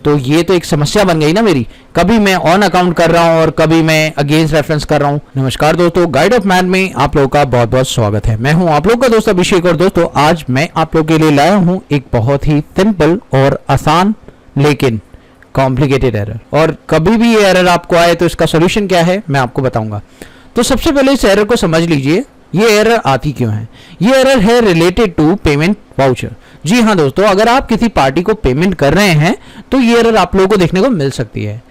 तो ये तो एक समस्या बन गई ना मेरी, कभी मैं ऑन अकाउंट कर रहा हूं और कभी मैं अगेंस्ट रेफरेंस कर रहा हूं। नमस्कार दोस्तों, गाइड ऑफ मैथ में आप लोगों का बहुत बहुत स्वागत है। मैं हूं आप लोग का दोस्त अभिषेक और दोस्तों आज मैं आप लोगों के लिए लाया हूं एक बहुत ही सिंपल और आसान लेकिन कॉम्प्लिकेटेड एरर। और कभी भी ये एरर आपको आए तो इसका सोल्यूशन क्या है मैं आपको बताऊंगा। तो सबसे पहले इस एरर को समझ लीजिए, ये एरर आती क्यों है। ये एरर है रिलेटेड टू पेमेंट वाउचर। जी हाँ दोस्तों, अगर आप किसी पार्टी को पेमेंट कर रहे हैं तो ये एरर आप लोगों को देखने को मिल सकती है।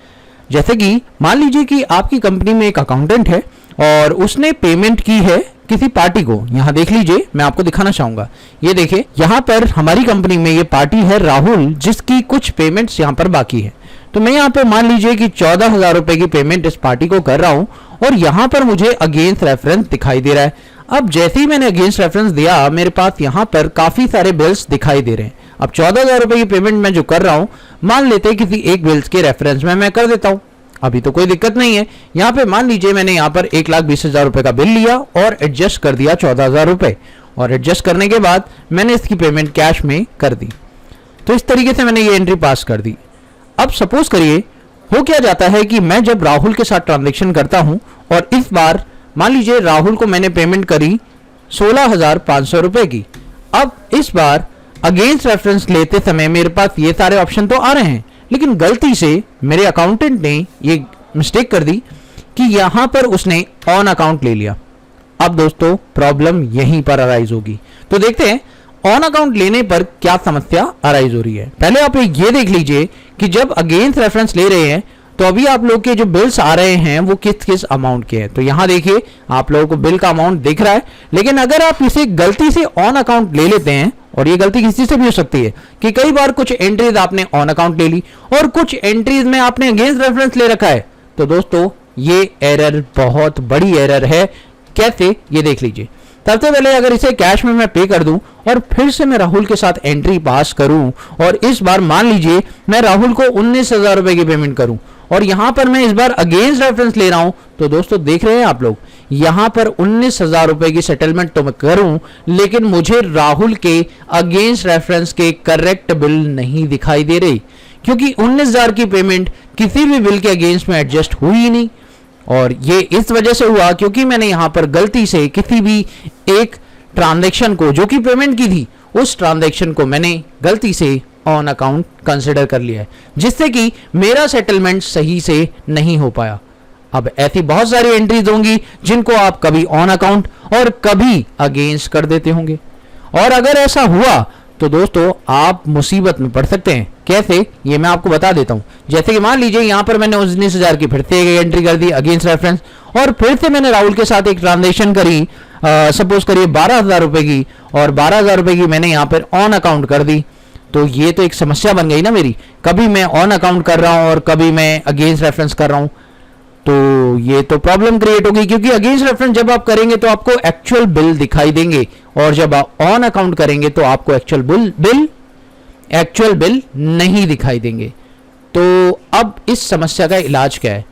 जैसे कि मान लीजिए कि आपकी कंपनी में एक अकाउंटेंट है और उसने पेमेंट की है किसी पार्टी को। यहां देख लीजिए, मैं आपको दिखाना चाहूंगा। ये देखिए, यहां पर हमारी कंपनी में ये पार्टी है राहुल, जिसकी कुछ पेमेंट्स यहां पर बाकी है। तो मैं यहां पे मान लीजिए कि 14,000 रुपए की पेमेंट इस पार्टी को कर रहा हूं और यहां पर मुझे अगेंस्ट रेफरेंस दिखाई दे रहा है। अब जैसे ही मैंने अगेंस्ट रेफरेंस दिया, मेरे पास यहां पर काफी सारे बिल्स दिखाई दे रहे हैं। अब 14,000 रुपए की पेमेंट मैं जो कर रहा हूं, मान लेते हैं किसी एक बिल्स के रेफरेंस में मैं कर देता हूं, अभी तो कोई दिक्कत नहीं है। यहां पे मान लीजिए मैंने यहां पर 1,20,000 रुपए का बिल लिया और एडजस्ट कर दिया 14,000 रुपए, और एडजस्ट करने के बाद मैंने इसकी पेमेंट कैश में कर दी। तो इस तरीके से मैंने ये एंट्री पास कर दी। अब सपोज करिए हो क्या जाता है कि मैं जब राहुल के साथ ट्रांजेक्शन करता हूं और इस बार मान लीजिए राहुल को मैंने पेमेंट करी 16,500 रुपए की। अब इस बार अगेंस्ट रेफरेंस लेते समय मेरे पास ये सारे ऑप्शन तो आ रहे हैं, लेकिन गलती से मेरे अकाउंटेंट ने ये मिस्टेक कर दी कि यहां पर उसने ऑन अकाउंट ले लिया। अब दोस्तों प्रॉब्लम यहीं पर अराइज होगी। तो देखते हैं ऑन अकाउंट लेने पर क्या समस्या अराइज हो रही है। पहले आप ये देख लीजिए कि जब अगेंस्ट रेफरेंस ले रहे हैं तो अभी आप लोग के जो बिल्स आ रहे हैं वो किस किस अमाउंट के हैं। तो यहां देखिए आप लोगों को बिल का अमाउंट दिख रहा है, लेकिन अगर आप इसे गलती से ऑन अकाउंट ले लेते हैं, और ये गलती किसी से भी हो सकती है कि कई बार कुछ एंट्रीज आपने ऑन अकाउंट ले ली और कुछ एंट्रीज में आपने अगेंस्ट रेफरेंस ले रखा है, तो दोस्तों ये एरर बहुत बड़ी एरर है। कैसे, ये देख लीजिए। सबसे पहले अगर इसे कैश में मैं पे कर दूं और फिर से मैं राहुल के साथ एंट्री पास करूं और इस बार मान लीजिए मैं राहुल को 19,000 रुपए की पेमेंट करूं और यहां पर मैं इस बार अगेंस्ट रेफरेंस ले रहा हूं, तो दोस्तों देख रहे हैं आप लोग यहां पर 19,000 रुपए की सेटलमेंट तो मैं करूं, लेकिन मुझे राहुल के अगेंस्ट रेफरेंस के करेक्ट बिल नहीं दिखाई दे रही, क्योंकि 19,000 की पेमेंट किसी भी बिल के अगेंस्ट में एडजस्ट हुई ही नहीं। और ये इस वजह से हुआ क्योंकि मैंने यहां पर गलती से किसी भी एक ट्रांजैक्शन को जो कि पेमेंट की थी, उस ट्रांजैक्शन को मैंने गलती से ऑन अकाउंट कंसिडर कर लिया है, जिससे कि मेरा सेटलमेंट सही से नहीं हो पाया। अब ऐसी बहुत सारी एंट्रीज होंगी जिनको आप कभी ऑन अकाउंट और कभी अगेंस्ट कर देते होंगे, और अगर ऐसा हुआ तो दोस्तों आप मुसीबत में पड़ सकते हैं। कैसे, ये मैं आपको बता देता हूं। जैसे कि मान लीजिए यहां पर मैंने 19,000 की फिर से एंट्री कर दी अगेंस्ट रेफरेंस, और फिर से मैंने राहुल के साथ एक ट्रांजेक्शन करी, सपोज करिए 12,000 रुपए की, और 12,000 रुपए की मैंने यहां पर ऑन अकाउंट कर दी। तो ये तो एक समस्या बन गई ना मेरी, कभी मैं ऑन अकाउंट कर रहा हूं और कभी मैं अगेंस्ट रेफरेंस कर रहा हूं। तो ये तो प्रॉब्लम क्रिएट होगी, क्योंकि अगेंस्ट रेफरेंस जब आप करेंगे तो आपको एक्चुअल बिल दिखाई देंगे, और जब आप ऑन अकाउंट करेंगे तो आपको एक्चुअल बिल नहीं दिखाई देंगे। तो अब इस समस्या का इलाज क्या है?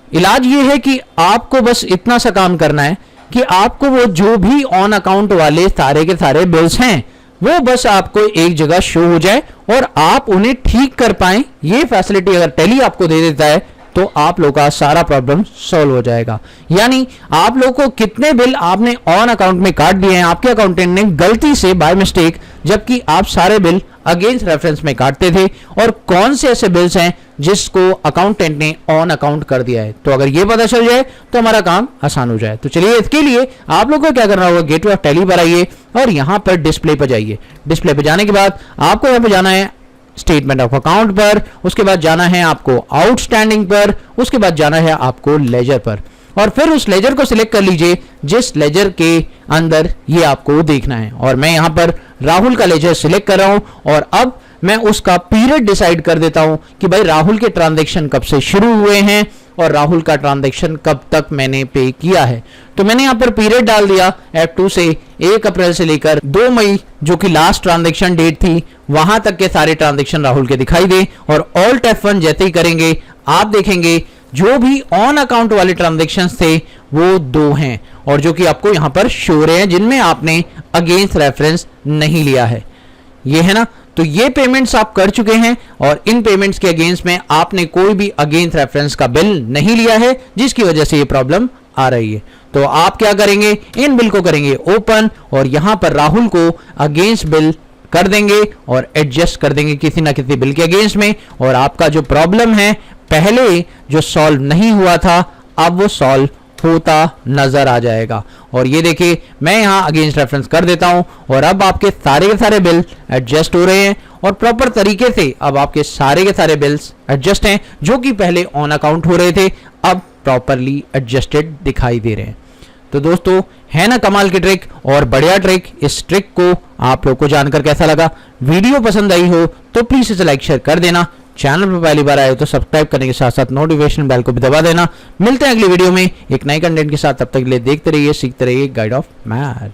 इलाज ये है कि आपको बस इतना सा काम करना है कि आपको वो जो भी ऑन अकाउंट वाले सारे के सारे बिल्स हैं वो बस आपको एक जगह शो हो जाए और आप उन्हें ठीक कर पाएं। ये फैसिलिटी अगर टेली आपको दे देता है तो आप लोगों का सारा प्रॉब्लम सॉल्व हो जाएगा। यानी आप लोगों को कितने बिल आपने ऑन अकाउंट में काट दिए हैं आपके अकाउंटेंट ने गलती से बाय मिस्टेक, जबकि आप सारे बिल अगेंस्ट रेफरेंस में काटते थे, और कौन से ऐसे बिल्स हैं जिसको अकाउंटेंट ने ऑन अकाउंट कर दिया है। तो अगर ये पता चल जाए तो हमारा काम आसान हो जाए। तो चलिए इसके लिए आप लोगों को क्या करना होगा, गेटवे ऑफ टैली पर आइए और यहां पर डिस्प्ले पर जाइए। डिस्प्ले पर जाने के बाद आपको यहां पर जाना है स्टेटमेंट ऑफ अकाउंट पर, उसके बाद जाना है आपको आउटस्टैंडिंग पर, उसके बाद जाना है आपको लेजर पर, और फिर उस लेजर को सिलेक्ट कर लीजिए जिस लेजर के अंदर ये आपको देखना है। और मैं यहां पर राहुल का लेजर सिलेक्ट कर रहा हूं, और अब मैं उसका पीरियड डिसाइड कर देता हूं कि भाई राहुल के ट्रांजैक्शन कब से शुरू हुए हैं और राहुल का ट्रांजैक्शन कब तक मैंने पे किया है। तो मैंने यहां पर पीरियड डाल दिया F2 से 1 अप्रैल से लेकर 2 मई जो कि लास्ट ट्रांजैक्शन डेट थी, वहां तक के सारे ट्रांजैक्शन राहुल के दिखाई दे। और ऑल्ट F1 जैसे ही करेंगे आप देखेंगे जो भी ऑन अकाउंट वाले ट्रांजैक्शंस थे वो 2 हैं, और जो कि आपको यहां पर शो हो रहे हैं जिनमें आपने अगेंस्ट रेफरेंस नहीं लिया है। ये है ना। तो ये पेमेंट्स आप कर चुके हैं और इन पेमेंट्स के अगेंस्ट में आपने कोई भी अगेंस्ट रेफरेंस का बिल नहीं लिया है, जिसकी वजह से ये प्रॉब्लम आ रही है। तो आप क्या करेंगे, इन बिल को करेंगे ओपन और यहां पर राहुल को अगेंस्ट बिल कर देंगे और एडजस्ट कर देंगे किसी ना किसी बिल के अगेंस्ट में, और आपका जो प्रॉब्लम है पहले जो सॉल्व नहीं हुआ था अब वो सॉल्व होता नजर आ जाएगा। और ये देखिए मैं यहां अगेंस्ट रेफरेंस कर देता हूं और अब आपके सारे के सारे बिल एडजस्ट हो रहे हैं और प्रॉपर तरीके से अब आपके सारे के सारे बिल्स एडजस्ट हैं, जो कि पहले ऑन अकाउंट हो रहे थे अब प्रॉपरली एडजस्टेड दिखाई दे रहे हैं। तो दोस्तों है ना कमाल की ट्रिक और बढ़िया ट्रिक। इस ट्रिक को आप लोग को जानकर कैसा लगा? वीडियो पसंद आई हो तो प्लीज इसे लाइक शेयर कर देना। चैनल पर पहली बार आए हो तो सब्सक्राइब करने के साथ साथ नोटिफिकेशन बेल को भी दबा देना। मिलते हैं अगली वीडियो में एक नए कंटेंट के साथ, तब तक के लिए देखते रहिए, सीखते रहिए गाइड ऑफ मैथ।